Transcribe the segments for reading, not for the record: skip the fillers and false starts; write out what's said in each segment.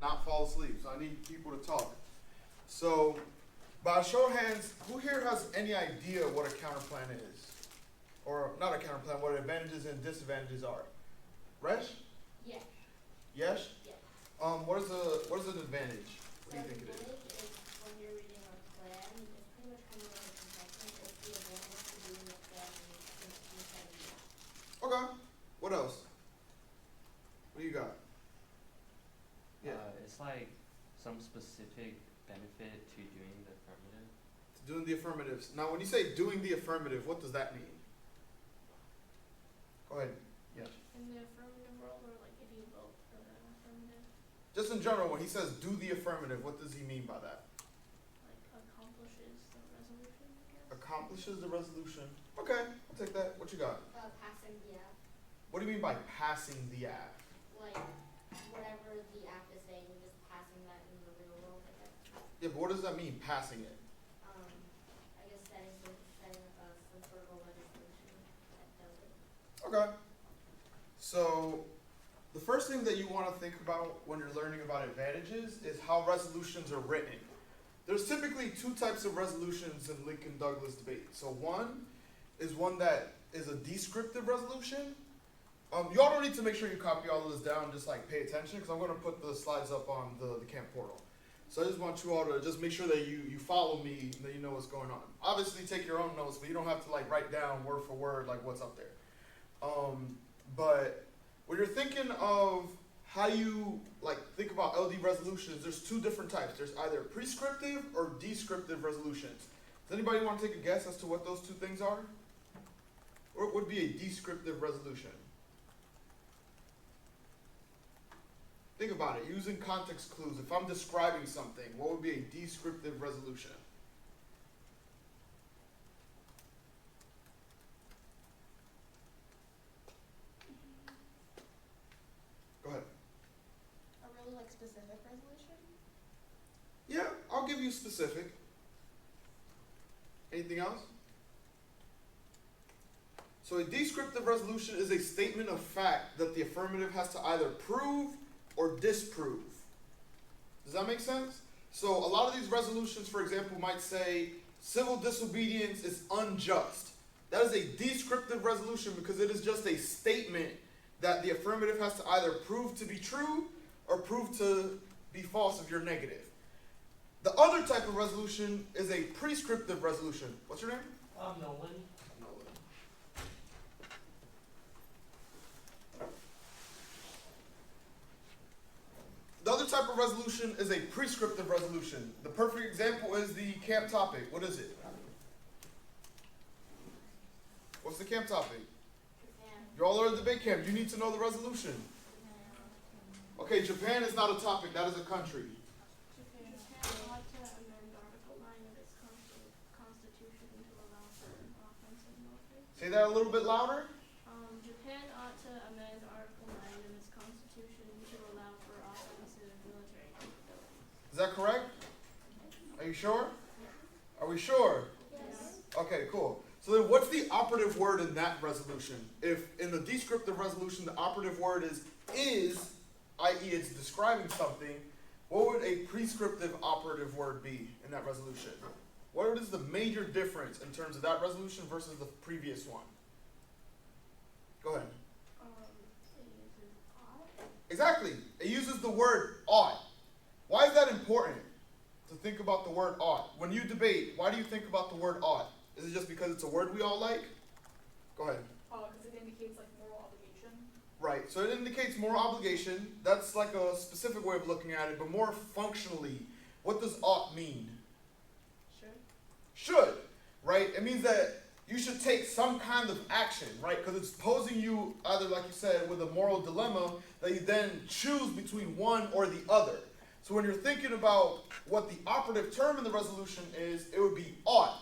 not fall asleep. So I need people to talk. So by a show of hands, who here has any idea what a counterplan is? Or not a counterplan, what advantages and disadvantages are? Resh? Yes. Yes? Yes. What is an advantage? What do you think it is? Advantage is when you're reading a plan, it's pretty much kind of like a confession. It's the advantage to doing the plan instead of that. Okay. What else? What do you got? Yeah. It's like some specific benefit to doing the affirmative. Doing the affirmatives. Now, when you say doing the affirmative, what does that mean? Go ahead. Yeah. In the affirmative world, or like if you vote for the affirmative, Just in general, when he says do the affirmative, what does he mean by that? like accomplishes the resolution, I guess. Accomplishes the resolution. Okay, I'll take that. What you got? Passing the app, What do you mean by passing the app? like whatever the app is saying, you're just passing that in the real world, I guess. Yeah, but what does that mean, passing it? I guess setting some sort of a legislation that does it. Okay. So, the first thing that you want to think about when you're learning about advantages is how resolutions are written. There's typically two types of resolutions in Lincoln-Douglas debate. So one is one that is a descriptive resolution. You all don't need to make sure you copy all of this down, just like pay attention, because I'm going to put the slides up on the camp portal. So I just want you all to just make sure that you follow me and that you know what's going on. Obviously take your own notes, but you don't have to like write down word for word like what's up there. But when you're thinking of how you like think about LD resolutions, there's two different types. There's either prescriptive or descriptive resolutions. Does anybody want to take a guess as to what those two things are? What would be a descriptive resolution? Think about it, using context clues. If I'm describing something, what would be a descriptive resolution? Go ahead. A really like specific resolution? Yeah, I'll give you specific. Anything else? So a descriptive resolution is a statement of fact that the affirmative has to either prove or disprove. Does that make sense? So a lot of these resolutions, for example, might say civil disobedience is unjust. That is a descriptive resolution because it is just a statement that the affirmative has to either prove to be true or prove to be false if you're negative. The other type of resolution is a prescriptive resolution. What's your name? Nolan. Nolan. The other type of resolution is a prescriptive resolution. The perfect example is the camp topic. What is it? What's the camp topic? Japan. You all are in the debate camp. You need to know the resolution. Okay, Japan is not a topic. That is a country. Japan ought to amend Article 9 of its constitution to allow for offensive military. Say that a little bit louder. Japan ought to amend Article 9 of its constitution to allow for offensive military capabilities. Is that correct? Are you sure? Are we sure? Yes. Okay, cool. So then what's the operative word in that resolution? If in the descriptive resolution the operative word is, i.e. it's describing something, what would a prescriptive operative word be in that resolution? What is the major difference in terms of that resolution versus the previous one? Go ahead. It uses ought. Exactly. It uses the word ought. Why is that important to think about the word ought? When you debate, why do you think about the word ought? Is it just because it's a word we all like? Go ahead. Because it indicates like moral obligation. Right, so it indicates moral obligation. That's like a specific way of looking at it, but more functionally, what does ought mean? Should, right? It means that you should take some kind of action, right? Because it's posing you either, like you said, with a moral dilemma that you then choose between one or the other. So when you're thinking about what the operative term in the resolution is, it would be ought,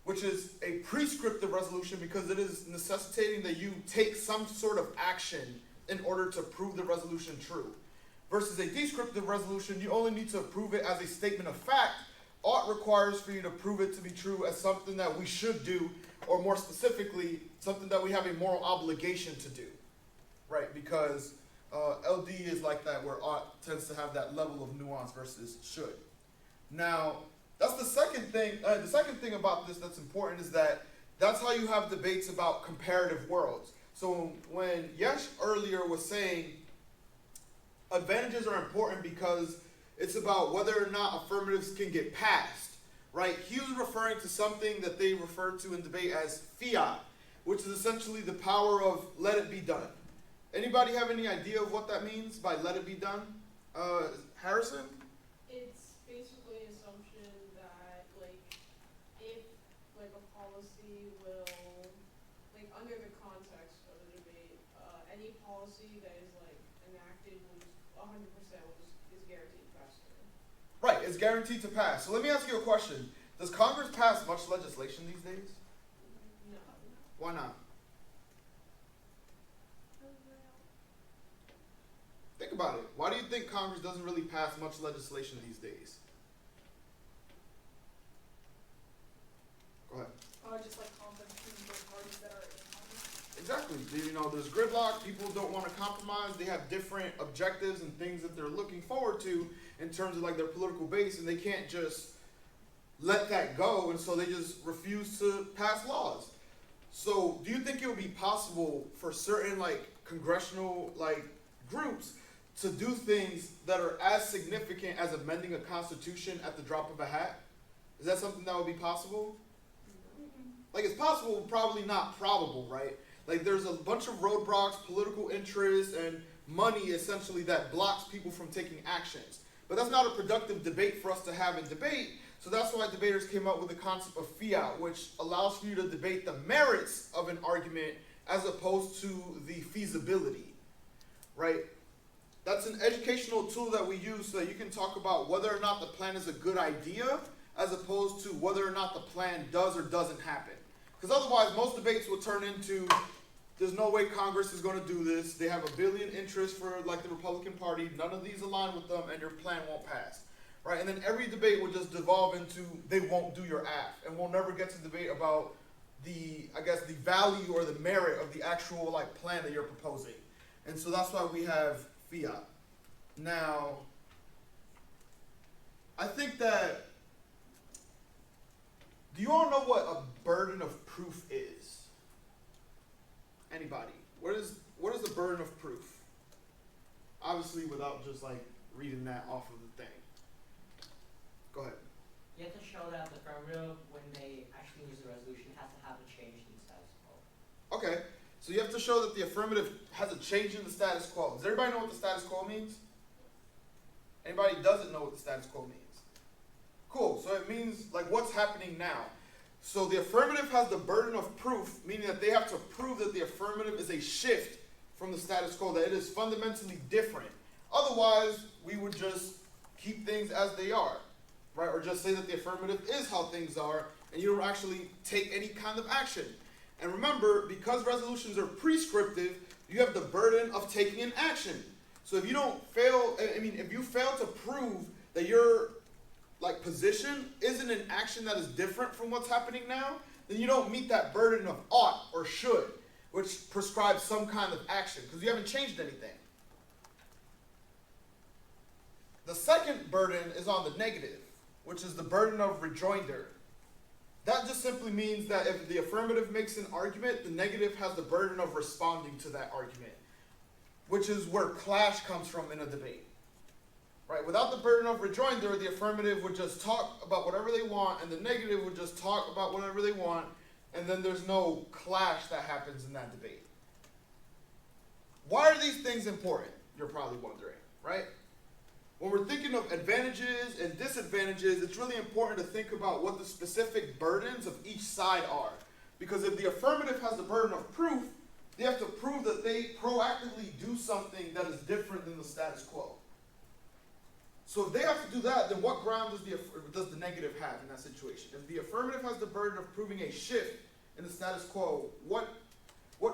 which is a prescriptive resolution because it is necessitating that you take some sort of action in order to prove the resolution true. Versus a descriptive resolution, you only need to prove it as a statement of fact. Ought requires for you to prove it to be true as something that we should do, or more specifically, something that we have a moral obligation to do, right? Because LD is like that, where ought tends to have that level of nuance versus should. Now, that's the second thing. The second thing about this that's important is that that's how you have debates about comparative worlds. So when Yesh earlier was saying advantages are important because it's about whether or not affirmatives can get passed, right? He was referring to something that they refer to in debate as fiat, which is essentially the power of let it be done. Anybody have any idea of what that means by let it be done? Harrison? It's basically an assumption that, like, if, like, a policy will, like, under the context of the debate, any policy that is, like, enacted will just 100% is guaranteed to pass through. Right, it's guaranteed to pass. So let me ask you a question. Does Congress pass much legislation these days? No. Why not? Think about it. Why do you think Congress doesn't really pass much legislation these days? Go ahead. Just like conflict between both parties that are in Congress. Exactly. You know, there's gridlock. People don't want to compromise. They have different objectives and things that they're looking forward to in terms of like their political base, and they can't just let that go, and so they just refuse to pass laws. So, do you think it would be possible for certain like congressional like groups to do things that are as significant as amending a constitution at the drop of a hat? Is that something that would be possible? Like, it's possible, probably not probable, right? Like, there's a bunch of roadblocks, political interests, and money, essentially, that blocks people from taking actions. But that's not a productive debate for us to have in debate, so that's why debaters came up with the concept of fiat, which allows for you to debate the merits of an argument as opposed to the feasibility, right? That's an educational tool that we use so that you can talk about whether or not the plan is a good idea as opposed to whether or not the plan does or doesn't happen. Because otherwise, most debates will turn into, there's no way Congress is going to do this. They have a billion interests for like the Republican Party. None of these align with them, and your plan won't pass, right? And then every debate will just devolve into they won't do your AF, and we'll never get to debate about the, I guess, the value or the merit of the actual like plan that you're proposing. And so that's why we have fiat. Now, I think that, do you all know what a burden of proof is? Anybody? What is the burden of proof? Obviously, without just like reading that off of the thing. Go ahead. You have to show that the affirmative, when they actually use the resolution, has to have a change in the status quo. Okay, so you have to show that the affirmative has a change in the status quo. Does everybody know what the status quo means? Anybody doesn't know what the status quo means? Cool, so it means like what's happening now. So the affirmative has the burden of proof, meaning that they have to prove that the affirmative is a shift from the status quo, that it is fundamentally different. Otherwise, we would just keep things as they are, right? Or just say that the affirmative is how things are, and you don't actually take any kind of action. And remember, because resolutions are prescriptive, you have the burden of taking an action. So if you if you fail to prove that your like position isn't an action that is different from what's happening now, then you don't meet that burden of ought or should, which prescribes some kind of action, because you haven't changed anything. The second burden is on the negative, which is the burden of rejoinder. That just simply means that if the affirmative makes an argument, the negative has the burden of responding to that argument, which is where clash comes from in a debate. Right? Without the burden of rejoinder, the affirmative would just talk about whatever they want, and the negative would just talk about whatever they want, and then there's no clash that happens in that debate. Why are these things important? You're probably wondering, right? When we're thinking of advantages and disadvantages, it's really important to think about what the specific burdens of each side are. Because if the affirmative has the burden of proof, they have to prove that they proactively do something that is different than the status quo. So if they have to do that, then what ground does the negative have in that situation? If the affirmative has the burden of proving a shift in the status quo, what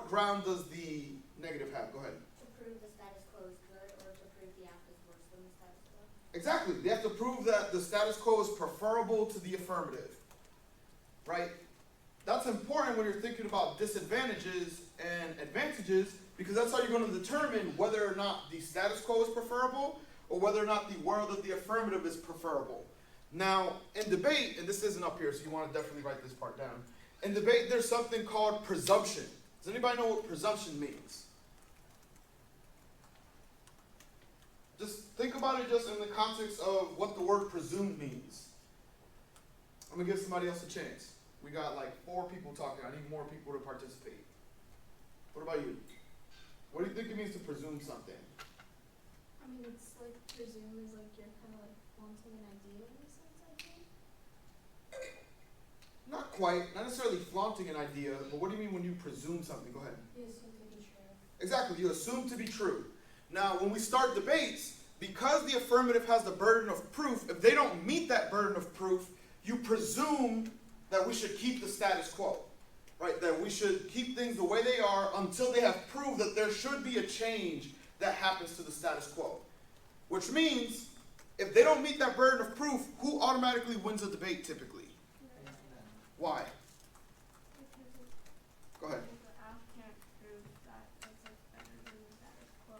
ground does the negative have? Go ahead. To prove the status quo is good, or to prove the act is worse than the status quo? Exactly. They have to prove that the status quo is preferable to the affirmative, right? that's important when you're thinking about disadvantages and advantages, because that's how you're going to determine whether or not the status quo is preferable or whether or not the world of the affirmative is preferable. Now, in debate, and this isn't up here, so you want to definitely write this part down. In debate, there's something called presumption. Does anybody know what presumption means? Just think about it just in the context of what the word presume means. I'm going to give somebody else a chance. We got like 4 people talking. I need more people to participate. What about you? What do you think it means to presume something? I mean, it's like presume is like you're kind of like flaunting an idea in a sense, I think. Not quite. Not necessarily flaunting an idea, but what do you mean when you presume something? Go ahead. You assume to be true. Exactly. You assume to be true. Now, when we start debates, because the affirmative has the burden of proof, if they don't meet that burden of proof, you presume that we should keep the status quo, right? That we should keep things the way they are until they have proved that there should be a change that happens to the status quo. Which means, if they don't meet that burden of proof, who automatically wins a debate typically? Why? Go ahead. If the app can't prove that it's like better than the status quo,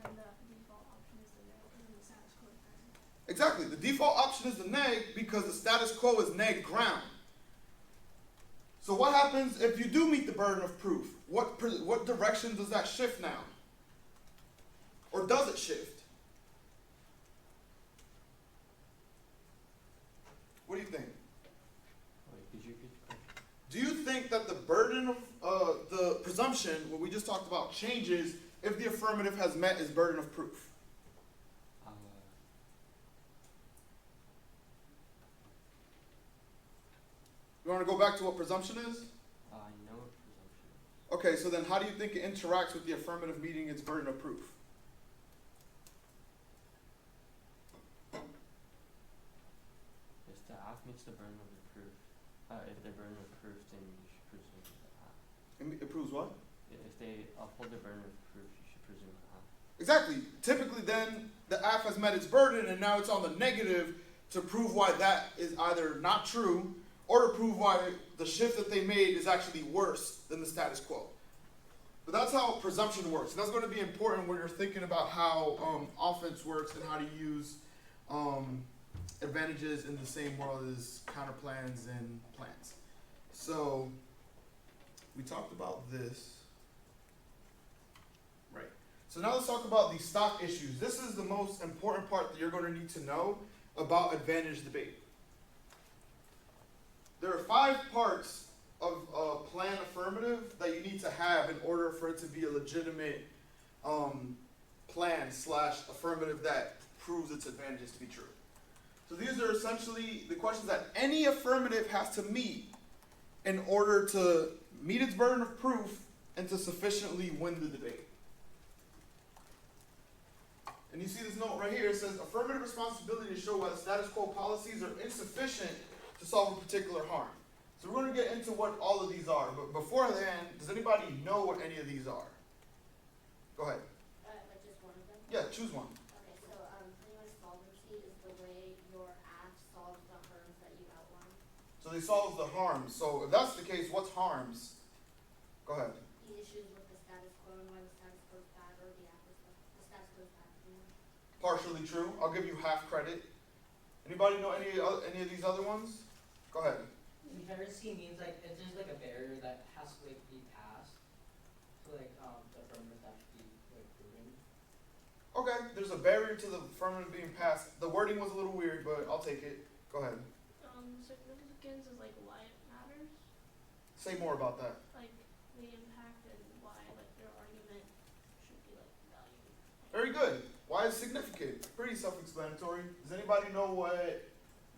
then the default option is the no, and then the status quo is better. Exactly. The default option is the neg because the status quo is neg ground. So what happens if you do meet the burden of proof? What direction does that shift now? Or does it shift? What do you think? Wait, could you repeat the question? Do you think that the burden of the presumption, what we just talked about, changes if the affirmative has met its burden of proof? You want to go back to what presumption is? I know what presumption is. Okay, so then how do you think it interacts with the affirmative meeting its burden of proof? If the app meets the burden of the proof, if the burden of proof, then you should presume the app. It proves what? If they uphold the burden of proof, you should presume the app. Exactly. Typically then, the app has met its burden and now it's on the negative to prove why that is either not true or to prove why the shift that they made is actually worse than the status quo. But that's how presumption works. And that's going to be important when you're thinking about how offense works and how to use advantages in the same world as counter plans and plans. So we talked about this. Right. So now let's talk about the stock issues. This is the most important part that you're going to need to know about advantage debate. There are 5 parts of a plan affirmative that you need to have in order for it to be a legitimate plan / affirmative that proves its advantages to be true. So these are essentially the questions that any affirmative has to meet in order to meet its burden of proof and to sufficiently win the debate. And you see this note right here, it says affirmative responsibility to show why the status quo policies are insufficient to solve a particular harm. So we're going to get into what all of these are, but beforehand, does anybody know what any of these are? Go ahead. Like just one of them? Yeah, choose one. Okay, so pretty much solvency is the way your app solves the harms that you outline. So they solve the harms. So if that's the case, what's harms? Go ahead. The issues with the status quo and why the status quo is bad, or the app is bad. The status quo is bad. Partially true. I'll give you half credit. Anybody know any of these other ones? Go ahead. Inerrancy means like if there's like a barrier that has to like be passed, so like the affirmative has to be like proven. Okay, there's a barrier to the affirmative being passed. The wording was a little weird, but I'll take it. Go ahead. Significance is like why it matters, Say more about that. like the impact and why like their argument should be like valued. Very good. Why is significant? Pretty self-explanatory. Does anybody know what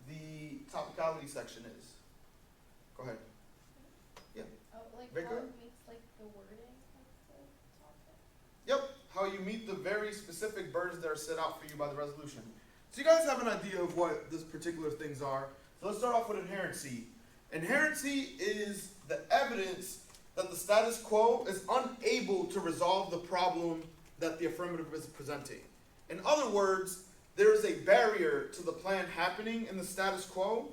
the topicality section is? Go ahead. Oh, like Very how good. it meets like the wording of the topic. Yep, how you meet the very specific burdens that are set out for you by the resolution. So you guys have an idea of what these particular things are. So let's start off with inherency. Inherency is the evidence that the status quo is unable to resolve the problem that the affirmative is presenting. In other words, there is a barrier to the plan happening in the status quo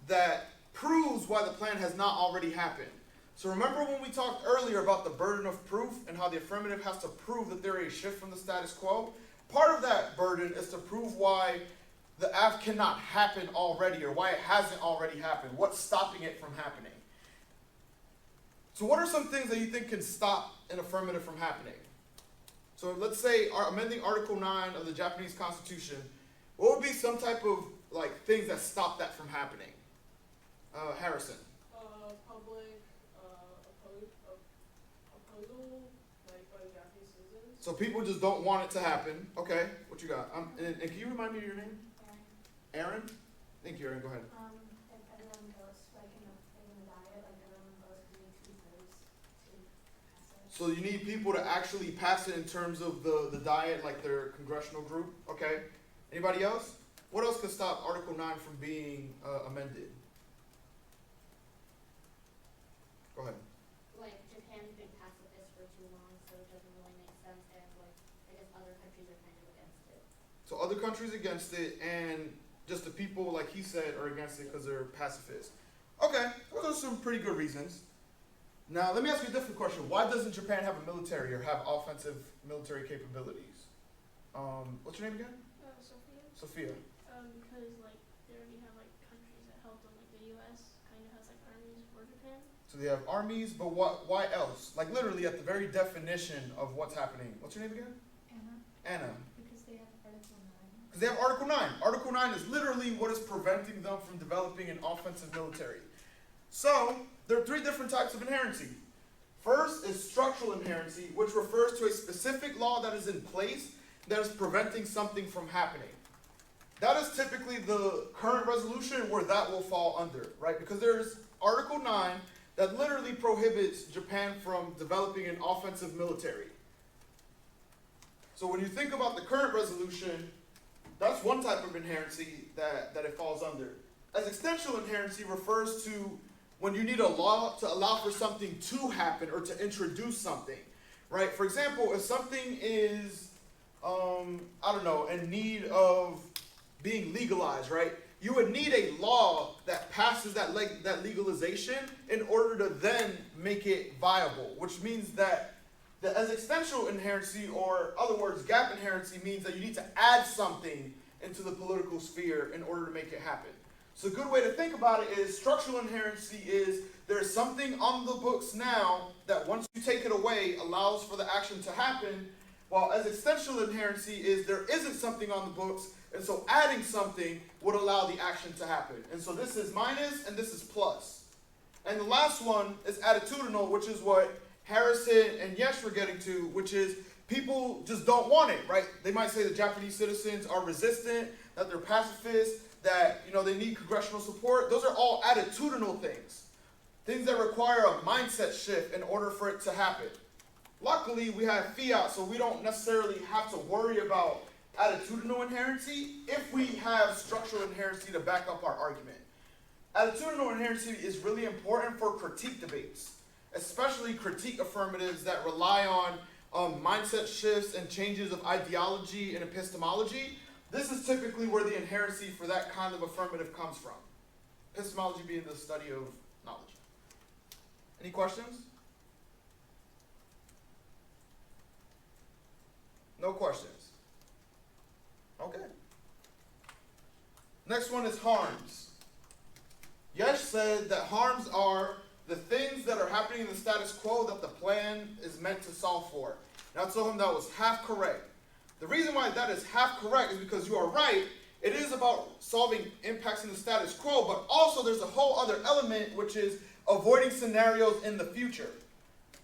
that proves why the plan has not already happened. So remember when we talked earlier about the burden of proof and how the affirmative has to prove that there is a shift from the status quo? Part of that burden is to prove why the act cannot happen already, or why it hasn't already happened. What's stopping it from happening? So what are some things that you think can stop an affirmative from happening? So let's say amending Article 9 of the Japanese Constitution, what would be some type of things that stop that from happening? Harrison. Public opposal, like by the Japanese citizens. So people just don't want it to happen. Okay, what you got? And can you remind me of your name? Aaron? Thank you, Aaron. Go ahead. If everyone votes, like in the diet, like everyone votes, we need 2/3 to pass it. So you need people to actually pass it in terms of the diet, like their congressional group. Okay. Anybody else? What else could stop Article 9 from being amended? Go ahead. Like Japan's been pacifist for too long, so it doesn't really make sense, and like I guess other countries are kind of against it. So other countries against it, and just the people, like he said, are against it because they're pacifists. Okay, those are some pretty good reasons. Now, let me ask you a different question. Why doesn't Japan have a military or have offensive military capabilities? What's your name again? Sophia. Sophia. Because like they already have like countries that help them, like the U.S. kind of has like armies for Japan. So they have armies, but why else? Like literally at the very definition of what's happening. What's your name again? Anna. Because they have Article 9. Because they have Article 9. Article 9 is literally what is preventing them from developing an offensive military. So, there are three different types of inherency. First is structural inherency, which refers to a specific law that is in place that is preventing something from happening. That is typically the current resolution where that will fall under, right? Because there's Article 9 that literally prohibits Japan from developing an offensive military. So when you think about the current resolution, that's one type of inherency that it falls under. As extensional inherency refers to when you need a law to allow for something to happen or to introduce something, right? For example, if something is, in need of being legalized, right? You would need a law that passes that legalization in order to then make it viable, which means that as extensional inherency, or other words, gap inherency, means that you need to add something into the political sphere in order to make it happen. So a good way to think about it is structural inherency is there's something on the books now that once you take it away allows for the action to happen, while as extensional inherency is there isn't something on the books, and so adding something would allow the action to happen. And so this is minus and this is plus. And the last one is attitudinal, which is what Harrison and Yesh were getting to, which is people just don't want it, right? They might say the Japanese citizens are resistant, that they're pacifists, that they need congressional support. Those are all attitudinal things. Things that require a mindset shift in order for it to happen. Luckily, we have fiat, so we don't necessarily have to worry about attitudinal inherency if we have structural inherency to back up our argument. Attitudinal inherency is really important for critique debates, especially critique affirmatives that rely on mindset shifts and changes of ideology and epistemology. This is typically where the inherency for that kind of affirmative comes from. Epistemology being the study of knowledge. Any questions? No questions. Okay. Next one is harms. Yesh said that harms are the things that are happening in the status quo that the plan is meant to solve for. And I told him that was half correct. The reason why that is half correct is because you are right. It is about solving impacts in the status quo, but also there's a whole other element, which is avoiding scenarios in the future,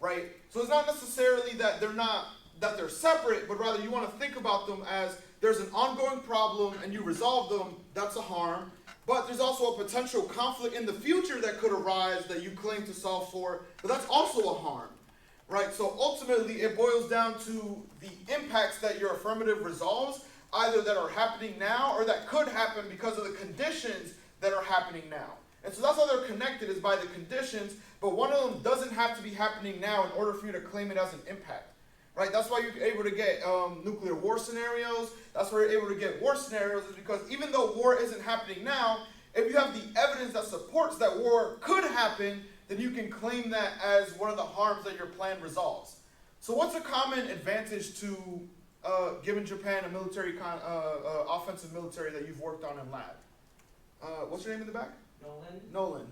right? So it's not necessarily that they're separate, but rather you want to think about them as there's an ongoing problem and you resolve them, that's a harm. But there's also a potential conflict in the future that could arise that you claim to solve for, but that's also a harm, right? So ultimately it boils down to the impacts that your affirmative resolves, either that are happening now or that could happen because of the conditions that are happening now. And so that's how they're connected, is by the conditions, but one of them doesn't have to be happening now in order for you to claim it as an impact. Right? That's why you're able to get nuclear war scenarios. That's why you're able to get war scenarios, is because even though war isn't happening now, If you have the evidence that supports that war could happen, then you can claim that as one of the harms that your plan resolves. So what's a common advantage to giving Japan a military offensive military that you've worked on in lab? What's your name in the back? Nolan.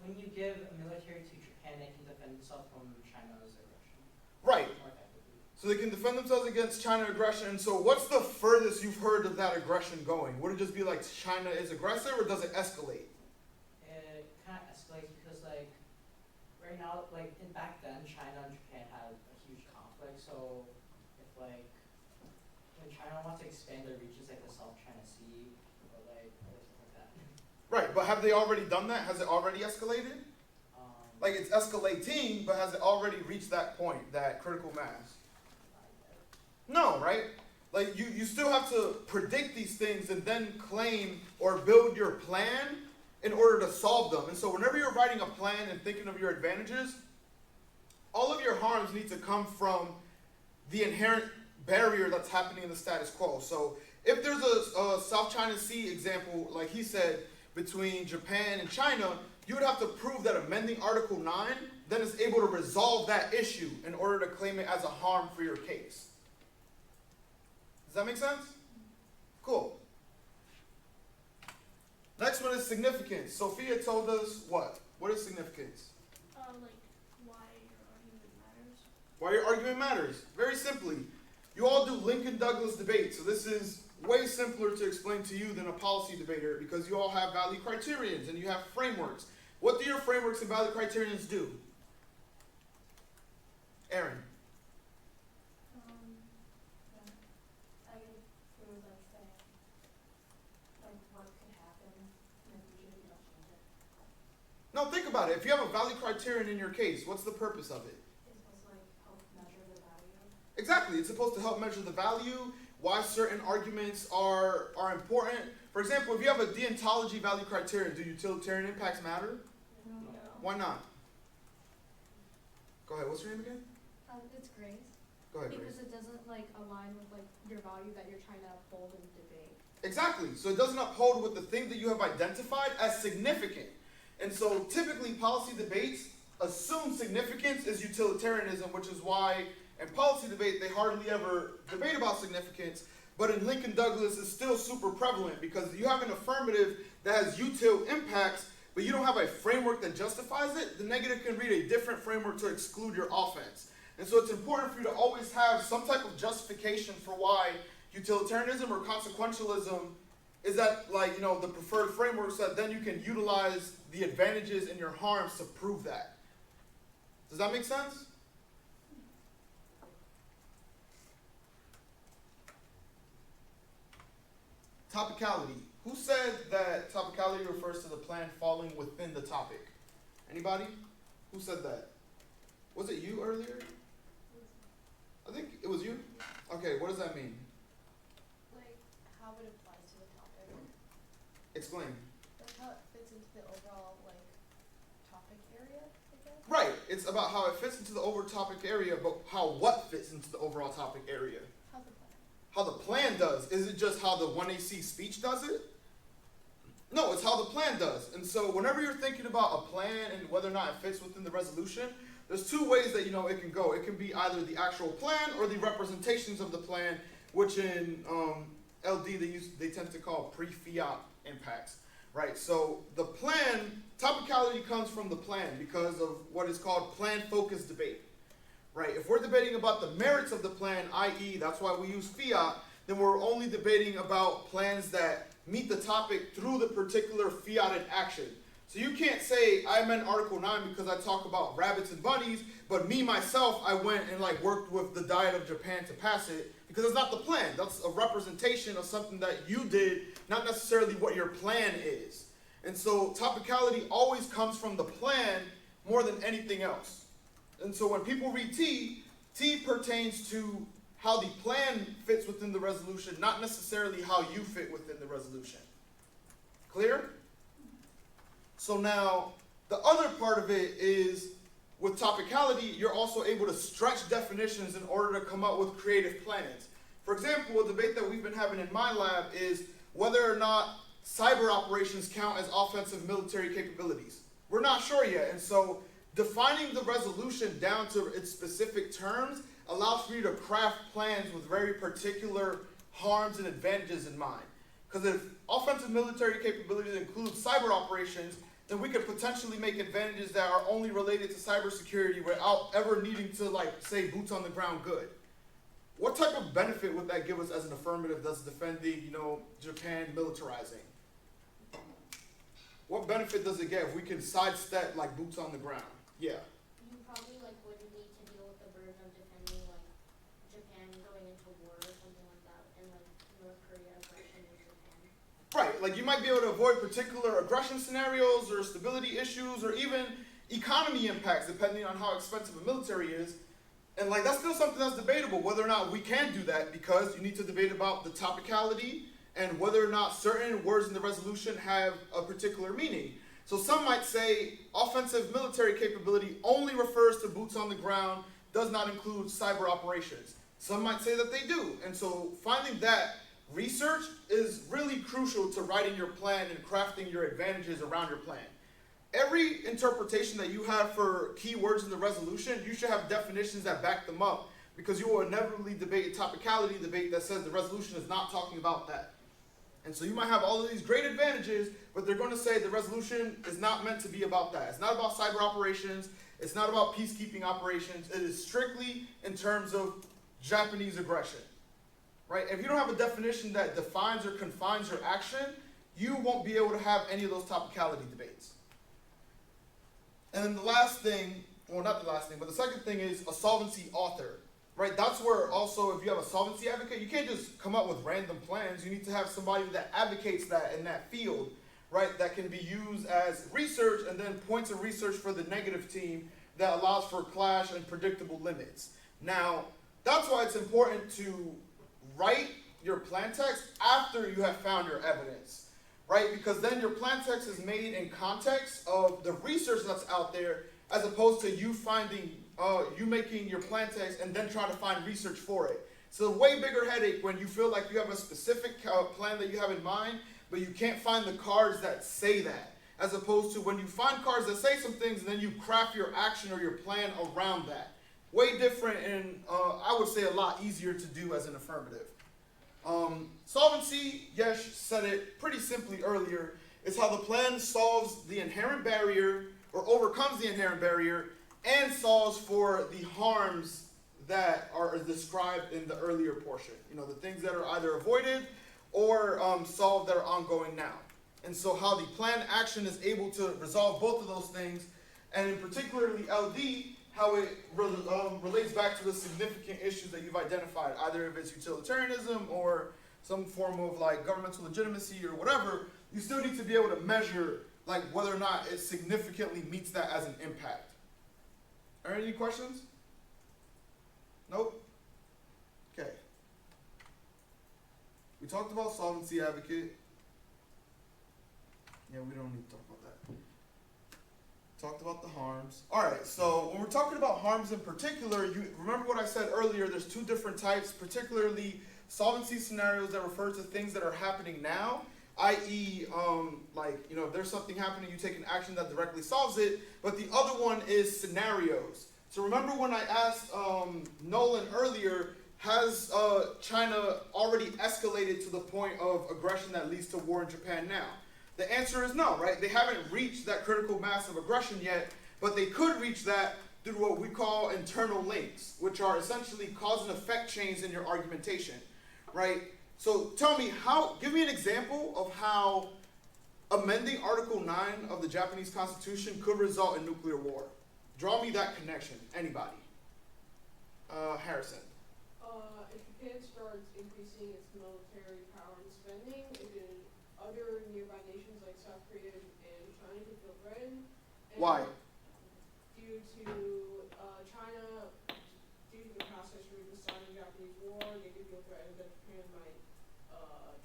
When you give a military to Japan, it can defend itself from China's aggression. Right. More effectively. So they can defend themselves against China aggression. And so what's the furthest you've heard of that aggression going? Would it just be like China is aggressive, or does it escalate? It kind of escalates because, like, right now, like, back then, China and Japan had a huge conflict. So if, like, when China wants to expand their reaches, like the South China Sea, or like other stuff like that. Right, but have they already done that? Has it already escalated? Like, it's escalating, but has it already reached that point, that critical mass? No, right? Like, you still have to predict these things and then claim or build your plan in order to solve them. And so whenever you're writing a plan and thinking of your advantages, all of your harms need to come from the inherent barrier that's happening in the status quo. So if there's a South China Sea example, like he said, between Japan and China, you would have to prove that amending Article 9 then is able to resolve that issue in order to claim it as a harm for your case. Does that make sense? Cool. Next one is significance. Sophia told us what? What is significance? Like why your argument matters. Why your argument matters. Very simply, you all do Lincoln-Douglas debate, so this is way simpler to explain to you than a policy debater because you all have value criterions and you have frameworks. What do your frameworks and value criterions do? Aaron. I can prove like say like what could happen in the future if you don't change it. No, think about it. If you have a value criterion in your case, what's the purpose of it? It's supposed to like help measure the value. Exactly. It's supposed to help measure the value, why certain arguments are important. For example, if you have a deontology value criterion, do utilitarian impacts matter? No. Why not? Go ahead. What's your name again? It's Grace. Go ahead, Grace. Because it doesn't like align with like your value that you're trying to uphold in debate. Exactly. So it doesn't uphold with the thing that you have identified as significant. And so typically policy debates assume significance is utilitarianism, which is why in policy debate they hardly ever debate about significance. But in Lincoln-Douglas it's still super prevalent because you have an affirmative that has util impacts, but you don't have a framework that justifies it. The negative can read a different framework to exclude your offense. And so it's important for you to always have some type of justification for why utilitarianism or consequentialism is that, like, you know, the preferred framework so that then you can utilize the advantages and your harms to prove that. Does that make sense? Topicality. Who said that topicality refers to the plan falling within the topic? Anybody? Who said that? Was it you earlier? I think it was you. Okay, what does that mean? Like how it applies to the topic. Explain. Like how it fits into the overall like topic area, I guess. Right. It's about how it fits into the overall topic area, but how what fits into the overall topic area. How's the plan? How the plan does. Is it just how the 1AC speech does it? No, it's how the plan does. And so whenever you're thinking about a plan and whether or not it fits within the resolution, there's two ways that, you know, it can go. It can be either the actual plan or the representations of the plan, which in LD they tend to call pre-fiat impacts, right? So the plan, topicality comes from the plan because of what is called plan-focused debate, right? If we're debating about the merits of the plan, i.e. that's why we use fiat, then we're only debating about plans that meet the topic through the particular fiated action. So you can't say, I meant Article 9 because I talk about rabbits and bunnies, but me, myself, I went and like worked with the Diet of Japan to pass it, because it's not the plan. That's a representation of something that you did, not necessarily what your plan is. And so topicality always comes from the plan more than anything else. And so when people read T pertains to how the plan fits within the resolution, not necessarily how you fit within the resolution. Clear? So now, the other part of it is, with topicality, you're also able to stretch definitions in order to come up with creative plans. For example, a debate that we've been having in my lab is whether or not cyber operations count as offensive military capabilities? We're not sure yet, and so defining the resolution down to its specific terms allows for you to craft plans with very particular harms and advantages in mind. Because if offensive military capabilities include cyber operations, then we could potentially make advantages that are only related to cybersecurity without ever needing to, like, say, boots on the ground good. What type of benefit would that give us as an affirmative that's defending, Japan militarizing? What benefit does it get if we can sidestep, like, boots on the ground? Yeah. You probably wouldn't need to deal with the burden of defending Japan going into war or something like that, and North Korea aggression in Japan. Right, like you might be able to avoid particular aggression scenarios or stability issues or even economy impacts depending on how expensive a military is. And that's still something that's debatable, whether or not we can do that, because you need to debate about the topicality and whether or not certain words in the resolution have a particular meaning. So some might say offensive military capability only refers to boots on the ground, does not include cyber operations. Some might say that they do. And so finding that research is really crucial to writing your plan and crafting your advantages around your plan. Every interpretation that you have for keywords in the resolution, you should have definitions that back them up, because you will inevitably debate a topicality debate that says the resolution is not talking about that. And so you might have all of these great advantages, but they're going to say the resolution is not meant to be about that. It's not about cyber operations. It's not about peacekeeping operations. It is strictly in terms of Japanese aggression. Right? If you don't have a definition that defines or confines your action, you won't be able to have any of those topicality debates. And then the last thing, well, not the last thing, but the second thing is a solvency author. Right? That's where also, if you have a solvency advocate, you can't just come up with random plans. You need to have somebody that advocates that in that field, right? That can be used as research and then points of research for the negative team that allows for clash and predictable limits. Now, that's why it's important to write your plan text after you have found your evidence, right? Because then your plan text is made in context of the research that's out there, as opposed to you making your plan text and then trying to find research for it. So a way bigger headache when you feel like you have a specific plan that you have in mind, but you can't find the cards that say that, as opposed to when you find cards that say some things and then you craft your action or your plan around that. Way different, and I would say a lot easier to do as an affirmative. Solvency, Yesh said it pretty simply earlier, is how the plan solves the inherent barrier or overcomes the inherent barrier and solves for the harms that are described in the earlier portion. The things that are either avoided or solved that are ongoing now. And so how the plan action is able to resolve both of those things, and in particularly LD, how it relates back to the significant issues that you've identified, either if it's utilitarianism or some form of governmental legitimacy or whatever. You still need to be able to measure whether or not it significantly meets that as an impact. Are there any questions? Nope? Okay. We talked about solvency advocate. Yeah, we don't need to talk about that. Talked about the harms. All right, so when we're talking about harms in particular, you remember what I said earlier, there's two different types, particularly solvency scenarios that refer to things that are happening now, i.e., if there's something happening, you take an action that directly solves it, but the other one is scenarios. So remember when I asked Nolan earlier, has China already escalated to the point of aggression that leads to war in Japan now? The answer is no, right? They haven't reached that critical mass of aggression yet, but they could reach that through what we call internal links, which are essentially cause and effect chains in your argumentation, right? So tell me, give me an example of how amending Article 9 of the Japanese Constitution could result in nuclear war. Draw me that connection, anybody. Harrison. If Japan starts increasing its military power and spending, other nearby nations like South Korea and China could feel threatened. Why? Due to China, due to the past history of the Sino-Japanese War, they could feel threatened that Japan might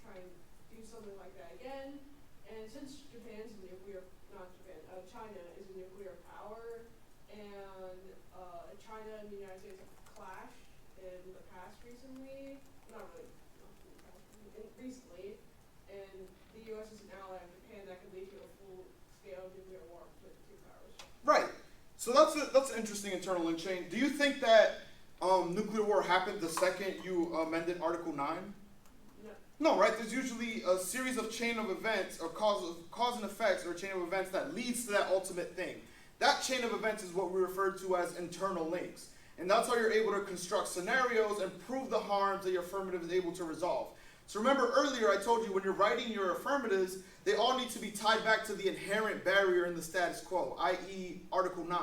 try and do something like that again. And since China is a nuclear power, and China and the United States have clashed in the past recently, recently, and the U.S. is an ally of Japan that could lead to a full-scale nuclear war between the two powers. Right. So that's an interesting internal link chain. Do you think that nuclear war happened the second you amended Article 9? No. No, right? There's usually a series of chain of events or cause and effects or a chain of events that leads to that ultimate thing. That chain of events is what we refer to as internal links. And that's how you're able to construct scenarios and prove the harms that your affirmative is able to resolve. So remember earlier I told you when you're writing your affirmatives, they all need to be tied back to the inherent barrier in the status quo, i.e. Article 9.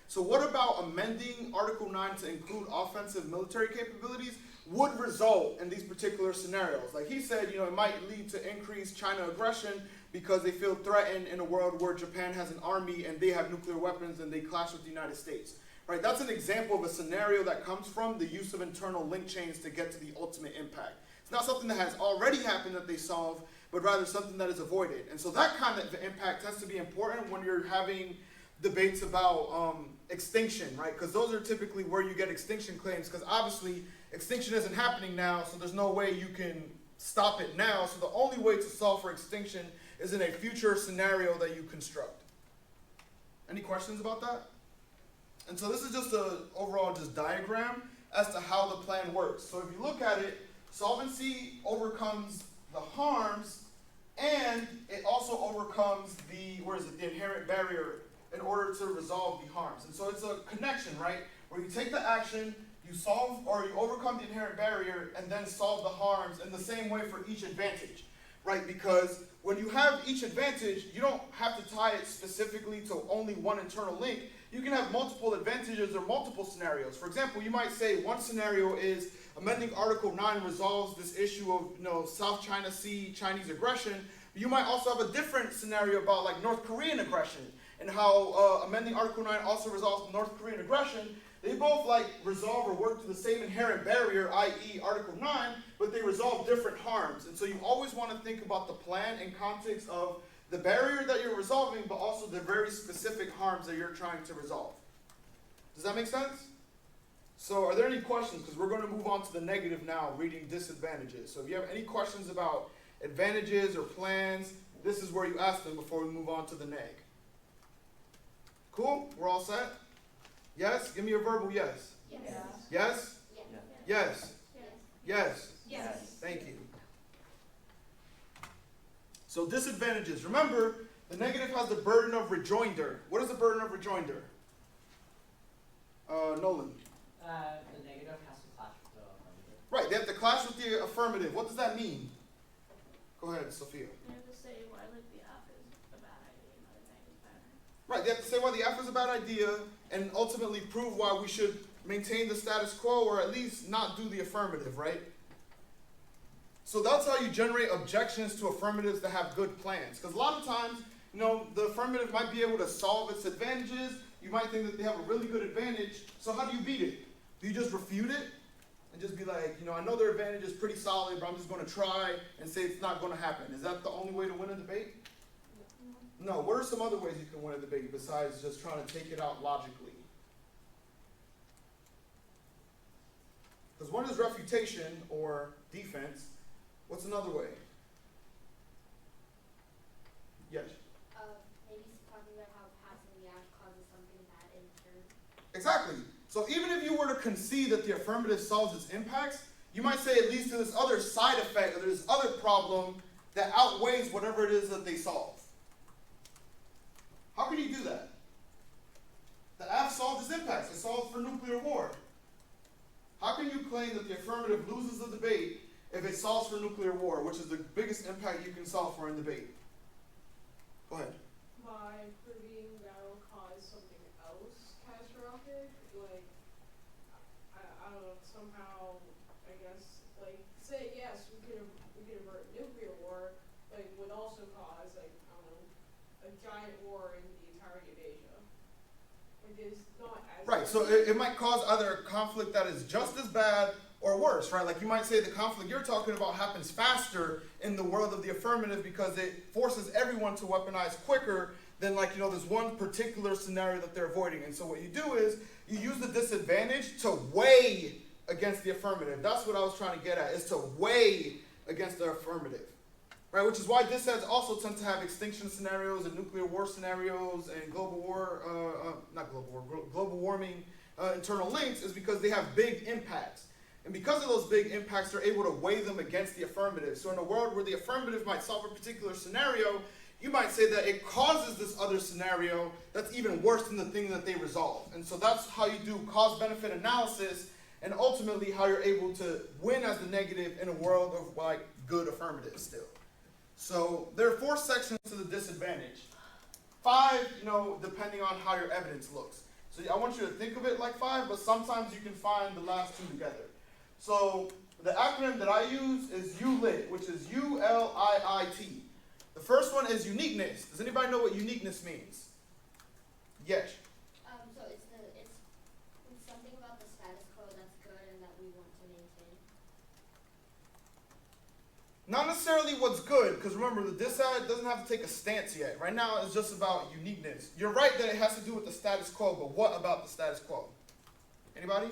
So what about amending Article 9 to include offensive military capabilities would result in these particular scenarios? Like he said, it might lead to increased China aggression because they feel threatened in a world where Japan has an army and they have nuclear weapons and they clash with the United States. Right? That's an example of a scenario that comes from the use of internal link chains to get to the ultimate impact. It's not something that has already happened that they solve, but rather something that is avoided. And so that kind of impact tends to be important when you're having debates about extinction, right? Because those are typically where you get extinction claims, because obviously extinction isn't happening now, so there's no way you can stop it now. So the only way to solve for extinction is in a future scenario that you construct. Any questions about that? And so this is just an overall diagram as to how the plan works. So if you look at it, solvency overcomes the harms, and it also overcomes the inherent barrier in order to resolve the harms. And so it's a connection, right? Where you take the action, you solve or you overcome the inherent barrier, and then solve the harms in the same way for each advantage, right? Because when you have each advantage, you don't have to tie it specifically to only one internal link. You can have multiple advantages or multiple scenarios. For example, you might say one scenario is amending Article 9 resolves this issue of South China Sea Chinese aggression. You might also have a different scenario about like North Korean aggression and how amending Article 9 also resolves North Korean aggression. They both resolve or work to the same inherent barrier, i.e. Article 9, but they resolve different harms. And so you always want to think about the plan in context of the barrier that you're resolving, but also the very specific harms that you're trying to resolve. Does that make sense? So are there any questions? Because we're going to move on to the negative now, reading disadvantages. So if you have any questions about advantages or plans, this is where you ask them before we move on to the neg. Cool? We're all set? Yes? Give me a verbal yes. Yes. Yes? Yes. Yes. Yes. Yes. Thank you. So disadvantages. Remember, the negative has the burden of rejoinder. What is the burden of rejoinder? Nolan. The negative has to clash with the affirmative. Right, they have to clash with the affirmative. What does that mean? Go ahead, Sophia. You have to say why like the F is a bad idea and why the neg is better. Right, they have to say why the F is a bad idea and ultimately prove why we should maintain the status quo or at least not do the affirmative, right? So that's how you generate objections to affirmatives that have good plans. Because a lot of times, the affirmative might be able to solve its advantages. You might think that they have a really good advantage. So how do you beat it? Do you just refute it? And just be like, I know their advantage is pretty solid, but I'm just going to try and say it's not going to happen. Is that the only way to win a debate? No. What are some other ways you can win a debate besides just trying to take it out logically? Because one is refutation or defense. What's another way? Yes? Maybe talking about how passing the act causes something bad in turn. Exactly. So even if you were to concede that the affirmative solves its impacts, you might say it leads to this other side effect or this other problem that outweighs whatever it is that they solve. How can you do that? The F solves its impacts. It solves for nuclear war. How can you claim that the affirmative loses the debate if it solves for nuclear war, which is the biggest impact you can solve for in debate? Go ahead. By proving that will cause something else catastrophic, I don't know, somehow, I guess, say yes, we could avert nuclear war, but it would also cause, I don't know, a giant war in the entirety of Asia. Which is not as Right, so it might cause either a conflict that is just as bad or worse, right? Like you might say the conflict you're talking about happens faster in the world of the affirmative because it forces everyone to weaponize quicker than this one particular scenario that they're avoiding. And so what you do is you use the disadvantage to weigh against the affirmative. That's what I was trying to get at, is to weigh against the affirmative. right? Which is why disads also tend to have extinction scenarios and nuclear war scenarios and global warming, internal links, is because they have big impacts. And because of those big impacts, they're able to weigh them against the affirmative. So in a world where the affirmative might solve a particular scenario, you might say that it causes this other scenario that's even worse than the thing that they resolve. And so that's how you do cause-benefit analysis, and ultimately how you're able to win as the negative in a world of like good affirmatives still. So there are 4 sections to the disadvantage. 5, depending on how your evidence looks. So I want you to think of it like 5, but sometimes you can find the last 2 together. So the acronym that I use is ULIT, which is ULIIT. The first one is uniqueness. Does anybody know what uniqueness means? Yes. So it's something about the status quo that's good and that we want to maintain. Not necessarily what's good, because remember, the disad doesn't have to take a stance yet. Right now, it's just about uniqueness. You're right that it has to do with the status quo, but what about the status quo? Anybody?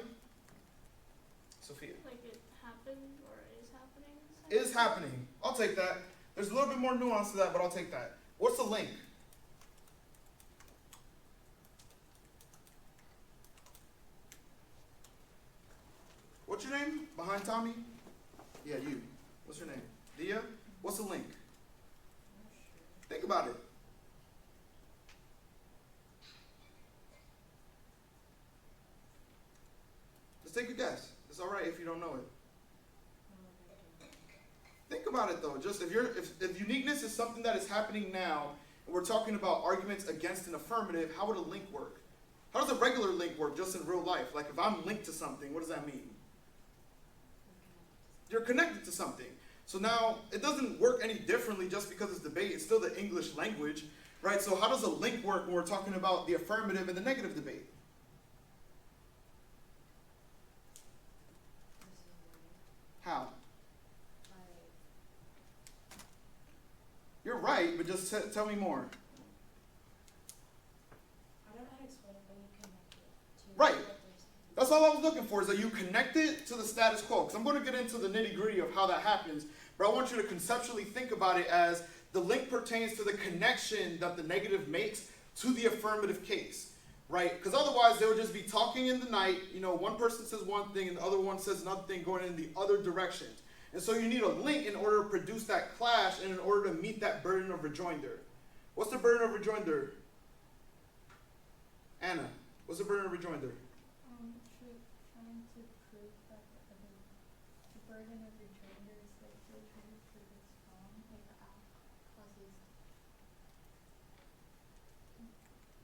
Sophia. Like it happened or is happening? Is happening. I'll take that. There's a little bit more nuance to that, but I'll take that. What's the link? What's your name? Behind Tommy? Yeah, you. What's your name? Dia? What's the link? Think about it. Just take a guess. It's all right if you don't know it. Think about it though. Just if uniqueness is something that is happening now, and we're talking about arguments against an affirmative, how would a link work? How does a regular link work just in real life? Like if I'm linked to something, what does that mean? You're connected to something. So now it doesn't work any differently just because it's debate. It's still the English language, right? So how does a link work when we're talking about the affirmative and the negative debate? How? You're right, but just tell me more. I don't know how to explain it, but you connect it to Right. what they're saying. That's all I was looking for, is that you connect it to the status quo. Because I'm going to get into the nitty-gritty of how that happens, but I want you to conceptually think about it as the link pertains to the connection that the negative makes to the affirmative case, right? Because otherwise they would just be talking in the night, one person says one thing and the other one says another thing going in the other direction. And so you need a link in order to produce that clash and in order to meet that burden of rejoinder. What's the burden of rejoinder? Anna, what's the burden of rejoinder? Trying to prove that the burden of rejoinder is like you're trying to prove it's wrong, like the app causes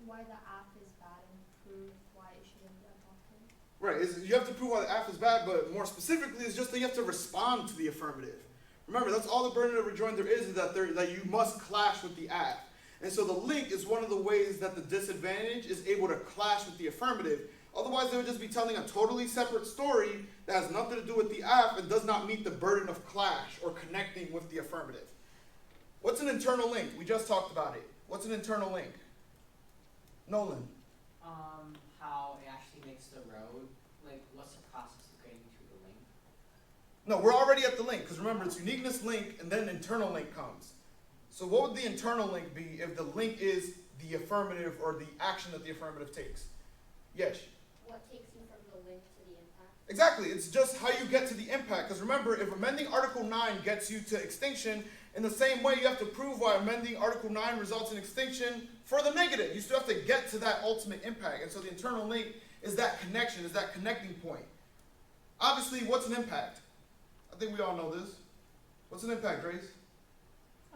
why the app is bad and prove why it shouldn't be adopted. Right, you have to prove why the app is bad, but more specifically, it's just that you have to respond to the affirmative. Remember, that's all the burden of rejoinder is that you must clash with the app. And so the link is one of the ways that the disadvantage is able to clash with the affirmative. Otherwise, they would just be telling a totally separate story that has nothing to do with the app and does not meet the burden of clash or connecting with the affirmative. What's an internal link? We just talked about it. What's an internal link? Nolan. How it actually makes the road, like what's the process of getting to the link? No, we're already at the link, because remember, it's uniqueness link and then internal link comes. So what would the internal link be if the link is the affirmative or the action that the affirmative takes? Yes? What takes you from the link to the impact? Exactly, it's just how you get to the impact. Because remember, if amending Article 9 gets you to extinction, in the same way you have to prove why amending Article 9 results in extinction for the negative. You still have to get to that ultimate impact. And so the internal link is that connection, is that connecting point. Obviously, what's an impact? I think we all know this. What's an impact, Grace?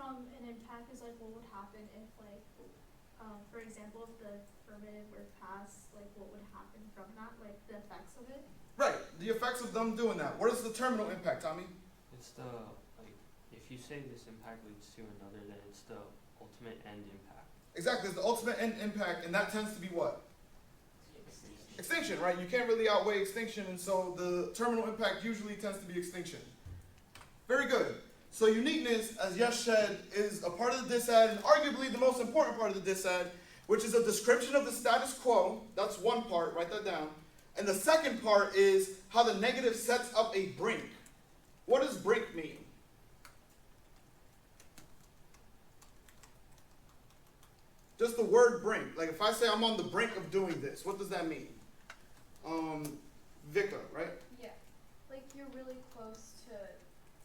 An impact is like what would happen if like, for example, if the affirmative were passed, like what would happen from that, like the effects of it? Right, the effects of them doing that. What is the terminal impact, Tommy? It's the, like, if you say this impact leads to another, then it's the ultimate end impact. Exactly, it's the ultimate end impact, and that tends to be what? Extinction, right? You can't really outweigh extinction, and so the terminal impact usually tends to be extinction. Very good. So uniqueness, as Yash said, is a part of the disad, and arguably the most important part of the disad, which is a description of the status quo. That's one part, write that down. And the second part is how the negative sets up a brink. What does brink mean? Just the word brink. Like if I say I'm on the brink of doing this, what does that mean? Vika, right? Yeah. Like you're really close to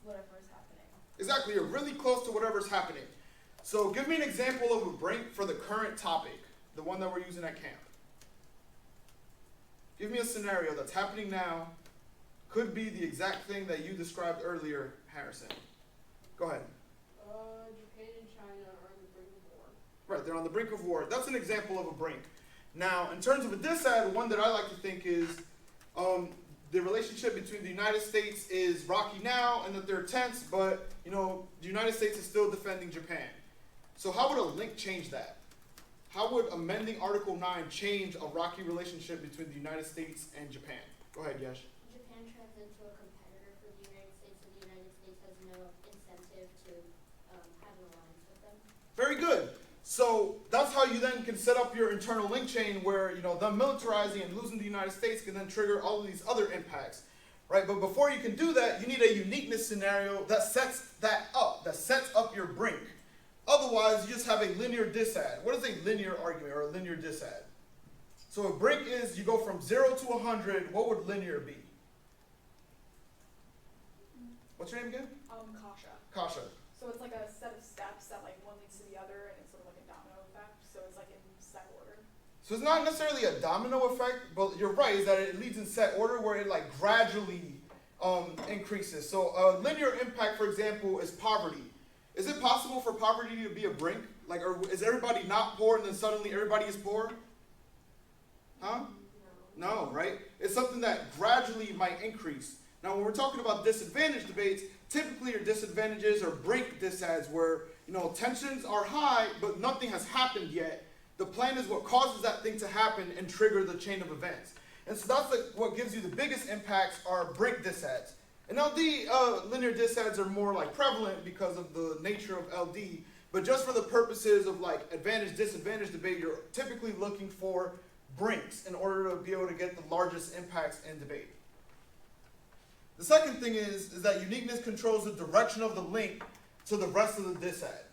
whatever is happening. Exactly, you're really close to whatever's happening. So give me an example of a brink for the current topic, the one that we're using at camp. Give me a scenario that's happening now, could be the exact thing that you described earlier, Harrison. Go ahead. Japan and China are on the brink of war. Right, they're on the brink of war. That's an example of a brink. Now, in terms of a disad, one that I like to think is the relationship between the United States is rocky now and that they're tense, but the United States is still defending Japan. So how would a link change that? How would amending Article 9 change a rocky relationship between the United States and Japan? Go ahead, Yash. Japan turns into a competitor for the United States, so the United States has no incentive to have an alliance with them. Very good. So that's how you then can set up your internal link chain where, them militarizing and losing the United States can then trigger all of these other impacts, right? But before you can do that, you need a uniqueness scenario that sets that sets up your brink. Otherwise, you just have a linear disad. What is a linear argument or a linear disad? So a brink is you go from 0 to 100. What would linear be? What's your name again? Kasha. Kasha. So it's like a set of steps that like one leads to the other, and it's sort of like a domino effect. So it's like in set order. So it's not necessarily a domino effect, but you're right, is that it leads in set order where it like gradually increases. So a linear impact, for example, is poverty. Is it possible for poverty to be a brink? Like, or is everybody not poor and then suddenly everybody is poor? Huh? No, right? It's something that gradually might increase. Now, when we're talking about disadvantage debates, typically your disadvantages are brink disads where, tensions are high, but nothing has happened yet. The plan is what causes that thing to happen and trigger the chain of events. And so that's what gives you the biggest impacts are brink disads. And LD linear disads are more like prevalent because of the nature of LD, but just for the purposes of like advantage-disadvantage debate, you're typically looking for brinks in order to be able to get the largest impacts in debate. The second thing is that uniqueness controls the direction of the link to the rest of the disad.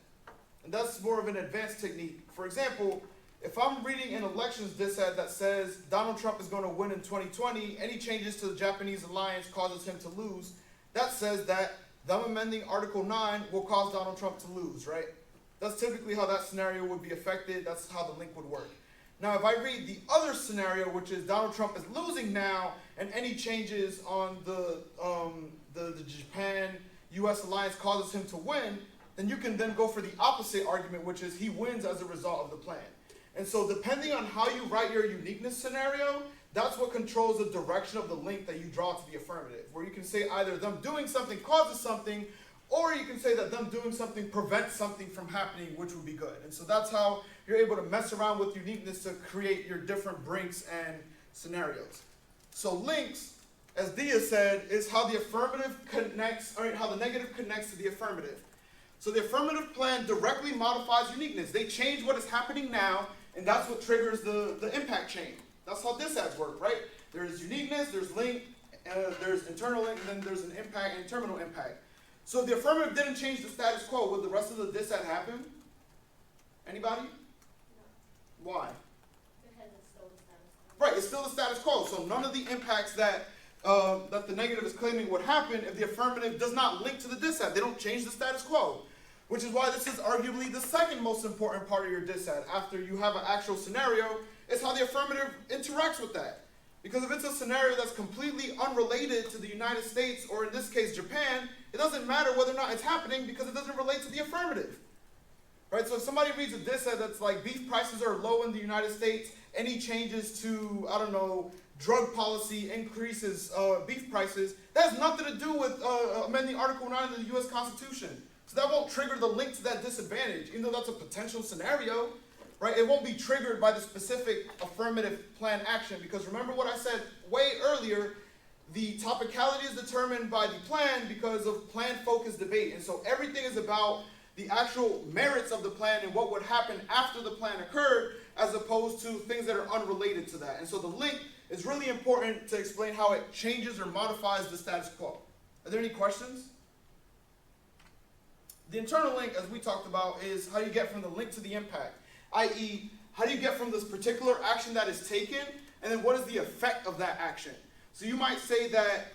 And that's more of an advanced technique. For example, if I'm reading an elections disad that says Donald Trump is going to win in 2020, any changes to the Japanese alliance causes him to lose, that says that them amending Article 9 will cause Donald Trump to lose, right? That's typically how that scenario would be affected. That's how the link would work. Now, if I read the other scenario, which is Donald Trump is losing now, and any changes on the Japan-U.S. alliance causes him to win, then you can then go for the opposite argument, which is he wins as a result of the plan. And so depending on how you write your uniqueness scenario, that's what controls the direction of the link that you draw to the affirmative, where you can say either them doing something causes something, or you can say that them doing something prevents something from happening, which would be good. And so that's how you're able to mess around with uniqueness to create your different brinks and scenarios. So links, as Dia said, is how the affirmative connects, or how the negative connects to the affirmative. So the affirmative plan directly modifies uniqueness. They change what is happening now, and that's what triggers the impact chain. That's how disads work, right? There's uniqueness, there's link, there's internal link, and then there's an impact and terminal impact. So if the affirmative didn't change the status quo, would the rest of the disad happen? Anybody? No. Why? Because it's still the status quo. Right, it's still the status quo. So none of the impacts that the negative is claiming would happen if the affirmative does not link to the disad. They don't change the status quo. Which is why this is arguably the second most important part of your disad. After you have an actual scenario, it's how the affirmative interacts with that. Because if it's a scenario that's completely unrelated to the United States, or in this case Japan, it doesn't matter whether or not it's happening because it doesn't relate to the affirmative. Right? So if somebody reads a disad that's like beef prices are low in the United States, any changes to, I don't know, drug policy increases beef prices, that has nothing to do with amending Article 9 of the U.S. Constitution. So that won't trigger the link to that disadvantage, even though that's a potential scenario, right? It won't be triggered by the specific affirmative plan action, because remember what I said way earlier, the topicality is determined by the plan because of plan-focused debate. And so everything is about the actual merits of the plan and what would happen after the plan occurred, as opposed to things that are unrelated to that. And so the link is really important to explain how it changes or modifies the status quo. Are there any questions? The internal link, as we talked about, is how you get from the link to the impact. i.e., how do you get from this particular action that is taken, and then what is the effect of that action? So you might say that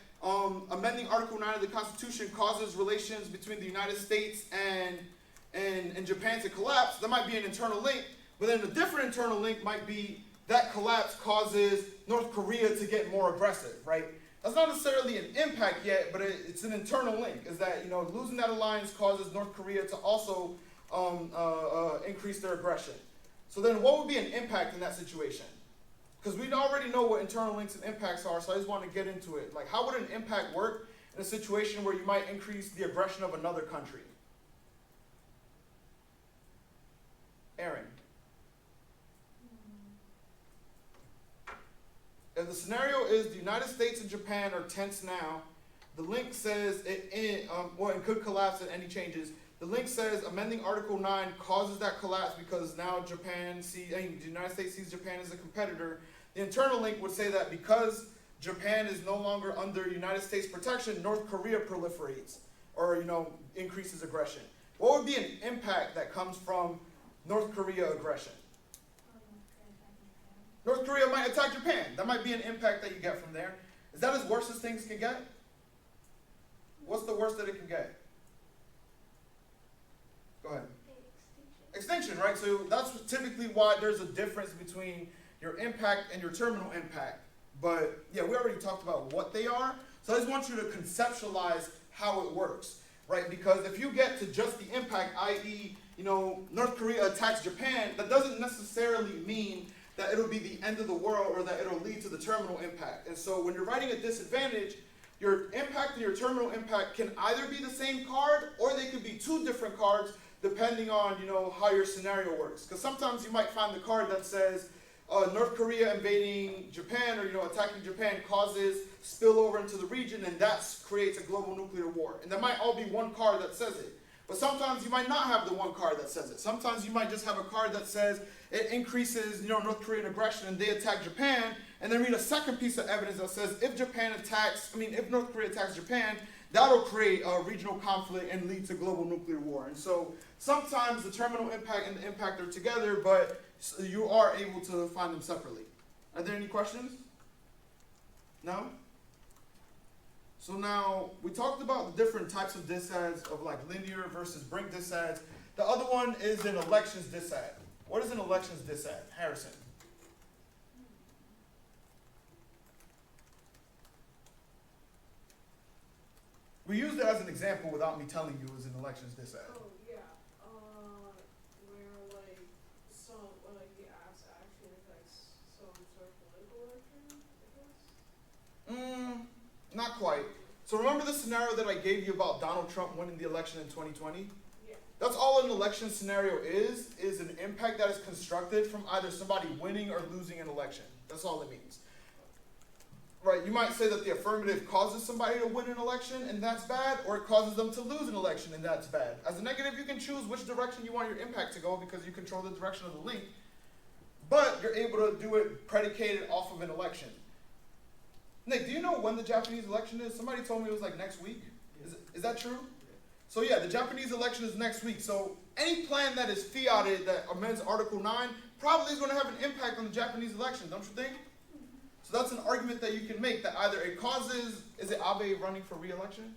amending Article 9 of the Constitution causes relations between the United States and Japan to collapse. That might be an internal link, but then a different internal link might be that collapse causes North Korea to get more aggressive, right? That's not necessarily an impact yet, but it's an internal link, is that, you know, losing that alliance causes North Korea to also increase their aggression. So then what would be an impact in that situation? Because we already know what internal links and impacts are, so I just want to get into it. Like, how would an impact work in a situation where you might increase the aggression of another country? Aaron. If the scenario is the United States and Japan are tense now, the link says it could collapse at any changes. The link says amending Article 9 causes that collapse because now the United States sees Japan as a competitor. The internal link would say that because Japan is no longer under United States protection, North Korea proliferates or, you know, increases aggression. What would be an impact that comes from North Korea aggression? North Korea might attack Japan. That might be an impact that you get from there. Is that as worse as things can get? What's the worst that it can get? Go ahead. Extinction, right? So that's typically why there's a difference between your impact and your terminal impact. But yeah, we already talked about what they are. So I just want you to conceptualize how it works, right? Because if you get to just the impact, i.e., you know, North Korea attacks Japan, that doesn't necessarily mean that it'll be the end of the world or that it'll lead to the terminal impact. And so when you're writing a disadvantage, your impact and your terminal impact can either be the same card or they could be two different cards depending on, you know, how your scenario works. Because sometimes you might find the card that says North Korea invading Japan or, you know, attacking Japan causes spillover into the region, and that creates a global nuclear war. And there might all be one card that says it. But sometimes you might not have the one card that says it. Sometimes you might just have a card that says it increases, you know, North Korean aggression and they attack Japan, and then read a second piece of evidence that says if North Korea attacks Japan, that'll create a regional conflict and lead to global nuclear war. And so sometimes the terminal impact and the impact are together, but you are able to find them separately. Are there any questions? No? So now, we talked about the different types of disads of like linear versus brink disads. The other one is an elections disad. What is an elections disad? Harrison. We used it as an example without me telling you it was an elections disad. Oh, yeah, where like the act's action affects some sort of political action, I guess? Not quite. So remember the scenario that I gave you about Donald Trump winning the election in 2020? Yeah. That's all an election scenario is an impact that is constructed from either somebody winning or losing an election. That's all it means. Right, you might say that the affirmative causes somebody to win an election and that's bad, or it causes them to lose an election and that's bad. As a negative, you can choose which direction you want your impact to go because you control the direction of the link, but you're able to do it predicated off of an election. Nick, do you know when the Japanese election is? Somebody told me it was like next week. Is that true? So yeah, the Japanese election is next week. So any plan that is fiated that amends Article 9 probably is going to have an impact on the Japanese election, don't you think? So that's an argument that you can make that either it causes, is it Abe running for re-election?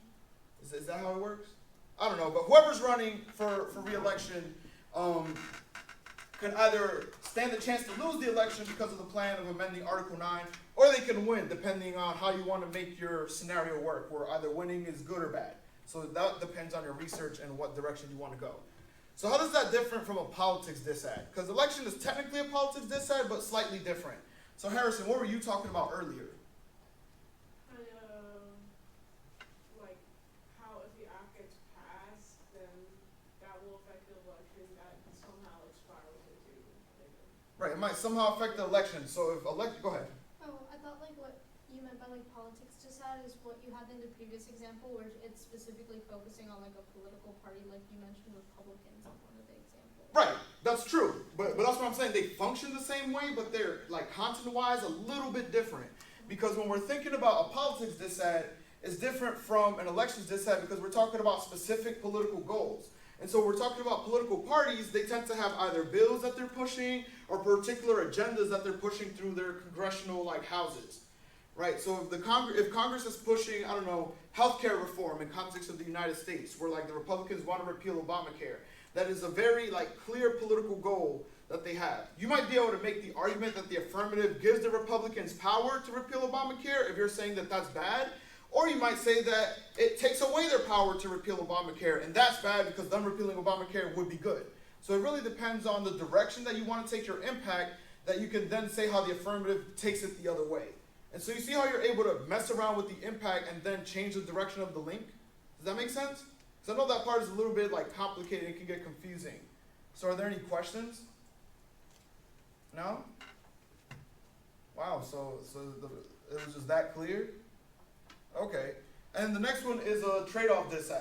Is that how it works? I don't know, but whoever's running for re-election can either stand the chance to lose the election because of the plan of amending Article 9, or they can win depending on how you want to make your scenario work, where either winning is good or bad. So that depends on your research and what direction you want to go. So how does that differ from a politics disad? Because election is technically a politics disad, but slightly different. So Harrison, what were you talking about earlier? Kind of like how if the act gets passed, then that will affect the election that somehow like spirals into later. Right, it might somehow affect the election. So if go ahead. Oh, I thought like what you meant by like politics disad is what you had in the previous example where it's specifically focusing on like a political party, like you mentioned Republicans in one of the examples. Right, that's true. But that's what I'm saying. They function the same way, but they're like content-wise a little bit different. Because when we're thinking about a politics disad, it's different from an elections disad because we're talking about specific political goals. And so we're talking about political parties, they tend to have either bills that they're pushing or particular agendas that they're pushing through their congressional like houses. Right? So if Congress is pushing, I don't know, healthcare reform in context of the United States, where like the Republicans want to repeal Obamacare, that is a very like clear political goal that they have. You might be able to make the argument that the affirmative gives the Republicans power to repeal Obamacare if you're saying that that's bad. Or you might say that it takes away their power to repeal Obamacare, and that's bad because them repealing Obamacare would be good. So it really depends on the direction that you want to take your impact, that you can then say how the affirmative takes it the other way. And so you see how you're able to mess around with the impact and then change the direction of the link? Does that make sense? Because I know that part is a little bit like complicated, it can get confusing. So are there any questions? No? Wow, so it was just that clear? Okay. And the next one is a trade-off disaster.